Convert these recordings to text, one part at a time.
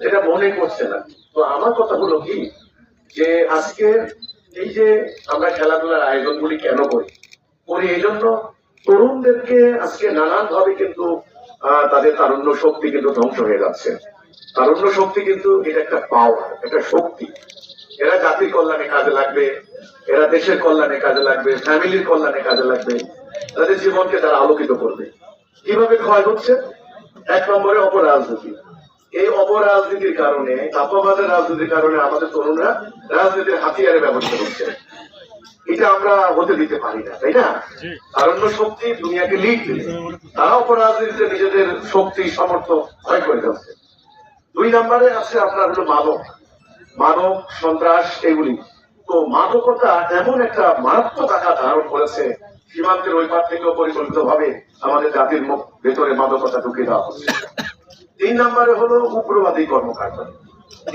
এটা মনে করছে না। তো আমার কথা হলো কি, যে আজকে এই যে আমরা খেলাধুলার আয়োজনগুলি কেন করি এই জন্য তরুণদেরকে আজকে নানান ভাবে কিন্তু তাদের তারুণ্য শক্তি কিন্তু ধ্বংস হয়ে যাচ্ছে। তারুণ্য শক্তি কিন্তু এটা একটা পাওয়ার, একটা শক্তি। এরা জাতির কল্যাণে কাজে লাগবে, এরা দেশের কল্যাণে কাজে লাগবে, ফ্যামিলির কল্যাণে কাজে লাগবে, তাদের জীবনকে তারা আলোকিত করবে। কিভাবে ক্ষয় হচ্ছে? এক নম্বরে অপরাজনীতি। এই অপরাজনীতির কারণে, চাপাবাজের রাজনীতির কারণে আমাদের তরুণরা রাজনীতির হাতিয়ারে ব্যবহার করছে। এটা আমরা হতে দিতে পারি না, তাই না? তারুণ্য শক্তি দুনিয়াকে লিড দিলে তারা অপরাজনীতিতে নিজেদের শক্তি সামর্থ্য ক্ষয় করে যাচ্ছে। দুই নম্বরে আছে আপনার হলো মাদক সন্ত্রাস এগুলি। তো মাদকতা এমন একটা মারাত্মক আকার ধারণ করেছে, সীমান্তের ওই পার থেকেও পরিকল্পিত ভাবে আমাদের জাতির ভেতরে মাদকতা ঢুকিয়ে দেওয়া হচ্ছে। তিন নম্বরে হলো উগ্রবাদী কর্মকাণ্ড।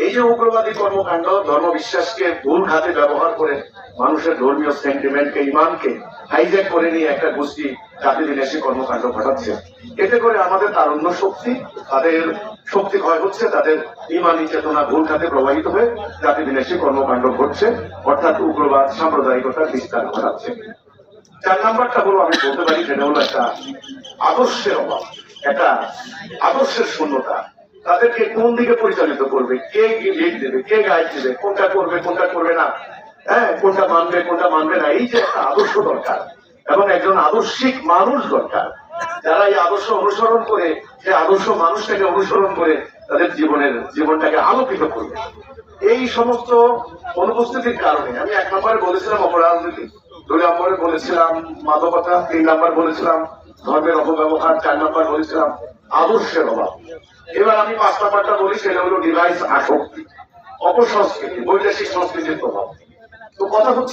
এই যে উগ্রবাদী কর্মকাণ্ড, ধর্ম বিশ্বাসকে ভুল খাতে ব্যবহার করে মানুষের ধর্মীয় সেন্টিমেন্টকে, ইমানকে হাইজ্যাক করে নিয়ে একটা গোষ্ঠী জাতি বিনাশী কর্মকাণ্ড ঘটাচ্ছে। এতে করে আমাদের তারুণ্য শক্তি, তাদের শক্তি ক্ষয় হচ্ছে, তাদের ইমানি চেতনা ভুল খাতে প্রবাহিত হয়ে জাতি বিনাশী কর্মকাণ্ড ঘটছে, অর্থাৎ উগ্রবাদ সাম্প্রদায়িকতার বিস্তার ঘটাচ্ছে। চার নাম্বারটা হলো, আমি বলতে পারি সেটা হলো একটা আদর্শের অভাব, একটা আদর্শের শূন্যতা। তাদেরকে কোন দিকে পরিচালিত করবে, কে লিড দেবে, কে গাইড দেবে, কোনটা করবে কোনটা করবে না, হ্যাঁ কোনটা মানবে কোনটা মানবে না, এই যে একটা আদর্শ দরকার এবং একজন আদর্শিক মানুষ দরকার, যারা এই আদর্শ অনুসরণ করে, সেই আদর্শ মানুষটাকে অনুসরণ করে তাদের জীবনটাকে আলোকিত করবে। এই সমস্ত অনুপস্থিতির কারণে আমি এক নম্বরে বলেছিলাম অপরাজনীতি, দুই নম্বরে বলেছিলাম মাদকতা, তিন নম্বর বলেছিলাম ধর্মের অপব্যবহার, চার নম্বর বলেছিলাম আদর্শের অভাব। এবার আমি পাঁচ নাম্বারটা বলি, সেটা হলো ডিভাইস আসক্তি, অপসংস্কৃতি, বৈদেশিক সংস্কৃতির প্রভাব। তো কথা হচ্ছে